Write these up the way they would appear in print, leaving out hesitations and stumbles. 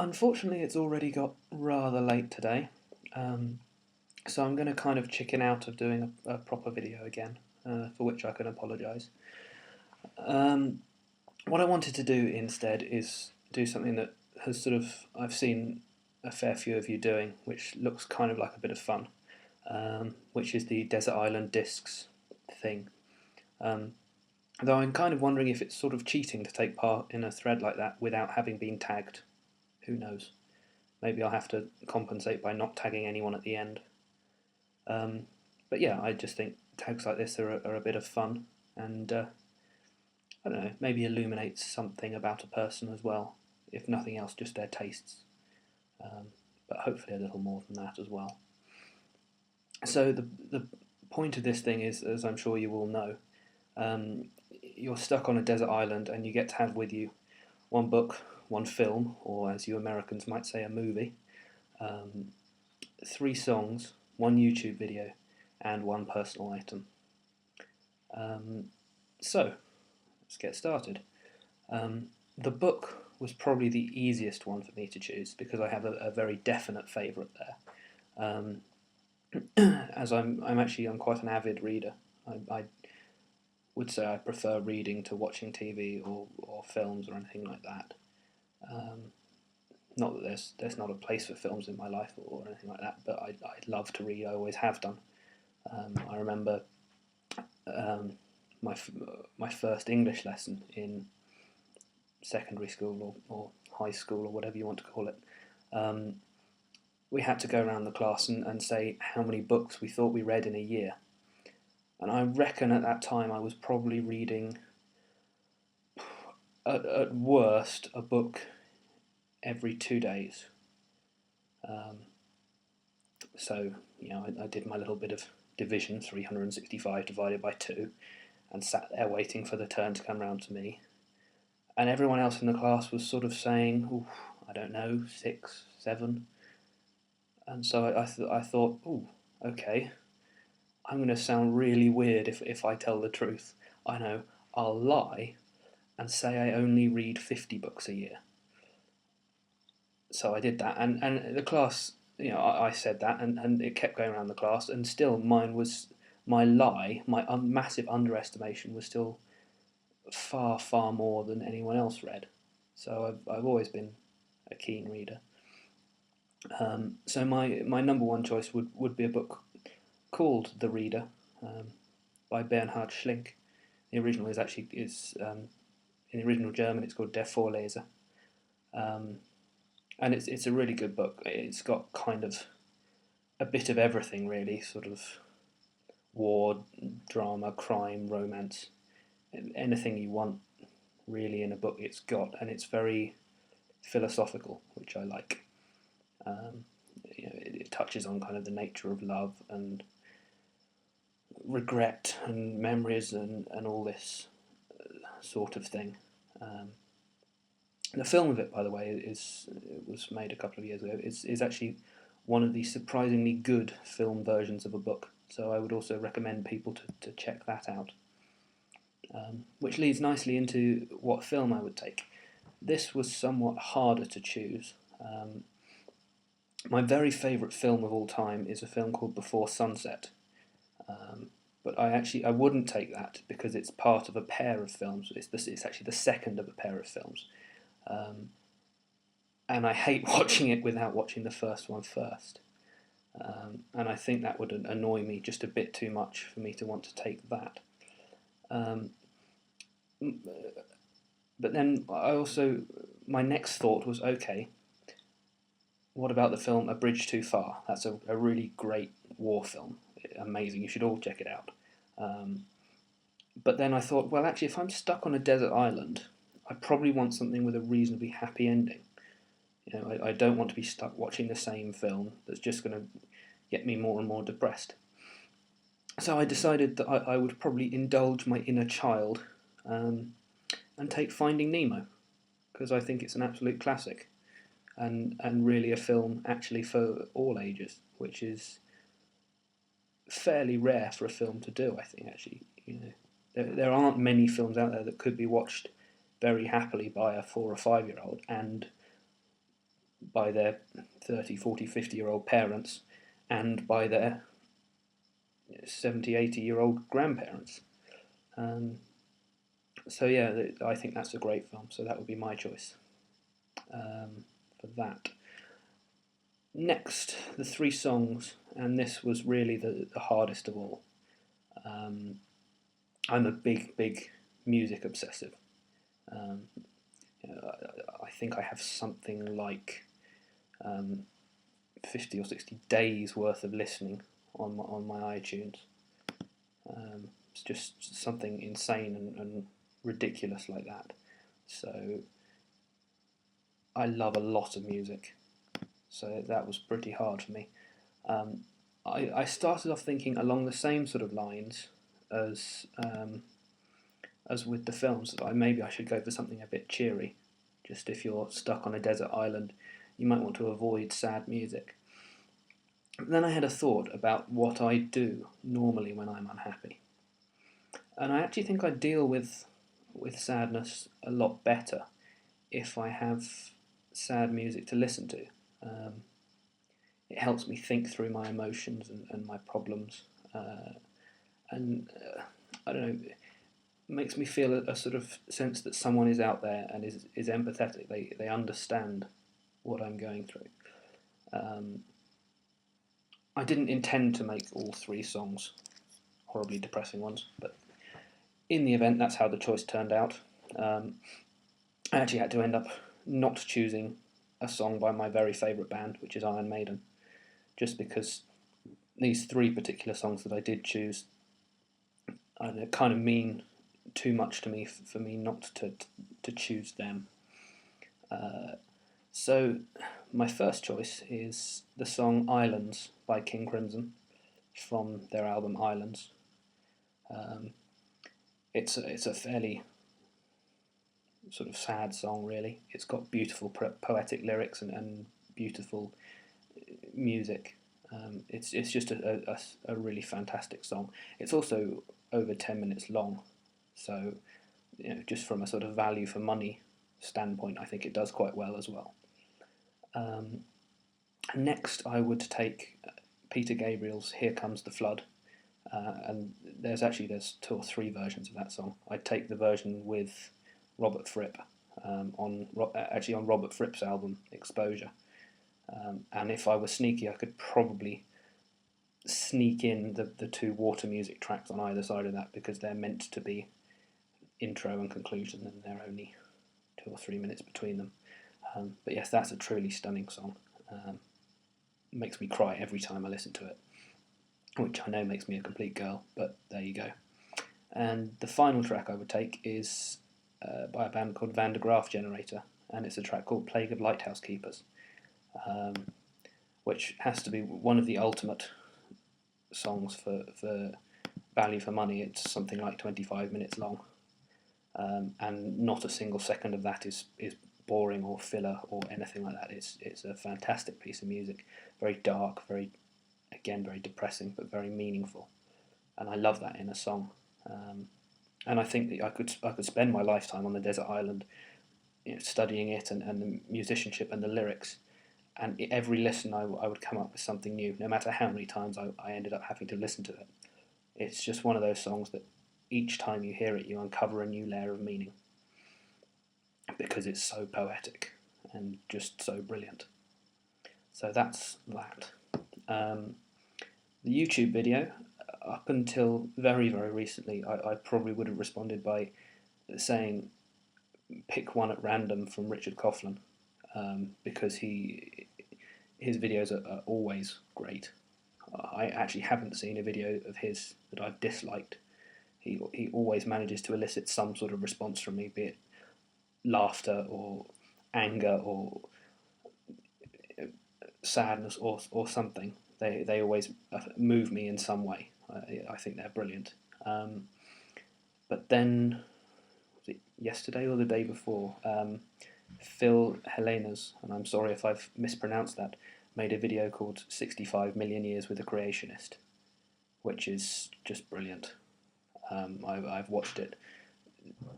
Unfortunately, it's already got rather late today, um, so I'm going to kind of chicken out of doing a proper video again, for which I can apologise. Um, what I wanted to do instead is do something that has I've seen a fair few of you doing, which looks kind of like a bit of fun, which is the Desert Island Discs thing. Um, though I'm kind of wondering if it's sort of cheating to take part in a thread like that without having been tagged. Who knows? Maybe I'll have to compensate by not tagging anyone at the end. Um, but yeah, I just think tags like this are a bit of fun, and I don't know, maybe illuminates something about a person as well. If nothing else, just their tastes. But hopefully a little more than that as well. So the point of this thing is, as I'm sure you all know, um, you're stuck on a desert island and you get to have with you one book, one film, or as you Americans might say, a movie, um, three songs, one YouTube video, and one personal item. Um, so, let's get started. The book was probably the easiest one for me to choose because I have a very definite favourite there. As I'm quite an avid reader. I would say I prefer reading to watching TV or films or anything like that. Not that there's not a place for films in my life or anything like that, but I love to read. I always have done. I remember um, my first English lesson in secondary school or high school or whatever you want to call it. We had to go around the class and say how many books we thought we read in a year. And I reckon at that time I was probably reading, at worst, a book every 2 days. So, I did my little bit of division, 365 divided by 2, and sat there waiting for the turn to come round to me. And everyone else in the class was sort of saying, "Ooh, I don't know, 6, 7." And so I thought, "Ooh, okay, I'm going to sound really weird if I tell the truth. I know, I'll lie and say I only read 50 books a year." So I did that, and the class, I said that, and it kept going around the class, and still my lie, my massive underestimation was still far, far more than anyone else read. So I've always been a keen reader. So my number one choice would be a book called The Reader, by Bernhard Schlink. The original is in the original German it's called Der Vorleser, and it's a really good book. It's got kind of a bit of everything really, sort of war, drama, crime, romance, anything you want really in a book it's got, and it's very philosophical, which I like. It touches on kind of the nature of love and regret and memories and all this sort of thing. The film of it, by the way, it was made a couple of years ago. Is actually one of the surprisingly good film versions of a book. So I would also recommend people to check that out. Which leads nicely into what film I would take. This was somewhat harder to choose. My very favourite film of all time is a film called Before Sunset. But I wouldn't take that because it's part of a pair of films. It's actually the second of a pair of films. And I hate watching it without watching the first one first. And I think that would annoy me just a bit too much for me to want to take that. But then my next thought was, okay, what about the film A Bridge Too Far? That's a really great war film. Amazing, you should all check it out. But then I thought, well, actually, if I'm stuck on a desert island, I probably want something with a reasonably happy ending. I don't want to be stuck watching the same film that's just going to get me more and more depressed. So I decided that I would probably indulge my inner child and take Finding Nemo, because I think it's an absolute classic and really a film actually for all ages, which is fairly rare for a film to do, I think, actually. There aren't many films out there that could be watched very happily by a 4 or 5 year old and by their 30, 40, 50-year-old parents and by their 70, 80-year-old grandparents. So yeah, I think that's a great film, so that would be my choice for that. Next, the three songs, and this was really the hardest of all. I'm a big music obsessive. I think I have something like 50 or 60 days worth of listening on my iTunes. It's just something insane and ridiculous like that. So I love a lot of music. So that was pretty hard for me. I started off thinking along the same sort of lines as with the films. Maybe I should go for something a bit cheery. Just if you're stuck on a desert island, you might want to avoid sad music. But then I had a thought about what I do normally when I'm unhappy. And I actually think I deal with sadness a lot better if I have sad music to listen to. It helps me think through my emotions and my problems. I don't know, it makes me feel a sort of sense that someone is out there and is empathetic. They understand what I'm going through. I didn't intend to make all three songs horribly depressing ones, but in the event, that's how the choice turned out. I actually had to end up not choosing a song by my very favourite band, which is Iron Maiden, just because these three particular songs that I did choose, I don't know, kind of mean too much to me for me not to choose them. So my first choice is the song Islands by King Crimson from their album Islands. It's a fairly sort of sad song, really. It's got beautiful poetic lyrics and beautiful music. It's just a really fantastic song. It's also over 10 minutes long, so just from a sort of value for money standpoint, I think it does quite well as well. Next, I would take Peter Gabriel's "Here Comes the Flood," and there's two or three versions of that song. I'd take the version with Robert Fripp on Robert Fripp's album Exposure. And if I was sneaky, I could probably sneak in the two Water music tracks on either side of that, because they're meant to be intro and conclusion, and they're only 2 or 3 minutes between them. But yes, that's a truly stunning song. Makes me cry every time I listen to it, which I know makes me a complete girl, but there you go. And the final track I would take is by a band called Van de Graaff Generator, and it's a track called Plague of Lighthouse Keepers, which has to be one of the ultimate songs for value for money. It's something like 25 minutes long, and not a single second of that is boring or filler or anything like that. It's a fantastic piece of music, very dark, very depressing, but very meaningful, and I love that in a song. And I think that I could spend my lifetime on the desert island, studying it and the musicianship and the lyrics, and every listen I would come up with something new, no matter how many times I ended up having to listen to it. It's just one of those songs that each time you hear it, you uncover a new layer of meaning, because it's so poetic and just so brilliant. So that's that. The YouTube video, up until very, very recently, I probably would have responded by saying pick one at random from Richard Coughlan, because his videos are always great. I actually haven't seen a video of his that I've disliked. He always manages to elicit some sort of response from me, be it laughter or anger or sadness or something. They always move me in some way. I think they're brilliant. But then, was it yesterday or the day before, Phil Helena's, and I'm sorry if I've mispronounced that, made a video called 65 Million Years with a Creationist, which is just brilliant. I've watched it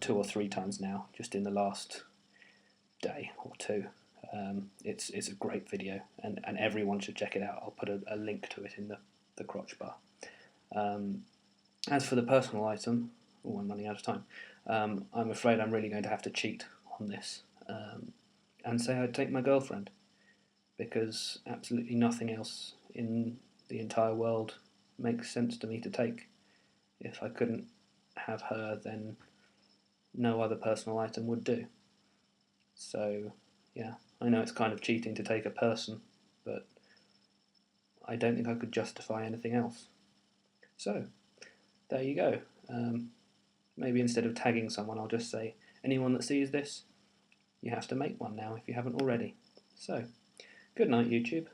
2 or 3 times now, just in the last day or two. It's a great video, and everyone should check it out. I'll put a link to it in the crotch bar. As for the personal item, oh, I'm running out of time. I'm afraid I'm really going to have to cheat on this and say I'd take my girlfriend, because absolutely nothing else in the entire world makes sense to me to take. If I couldn't have her, then no other personal item would do. So, yeah, I know it's kind of cheating to take a person, but I don't think I could justify anything else. So, there you go. Maybe instead of tagging someone, I'll just say, anyone that sees this, you have to make one now if you haven't already. So, good night, YouTube.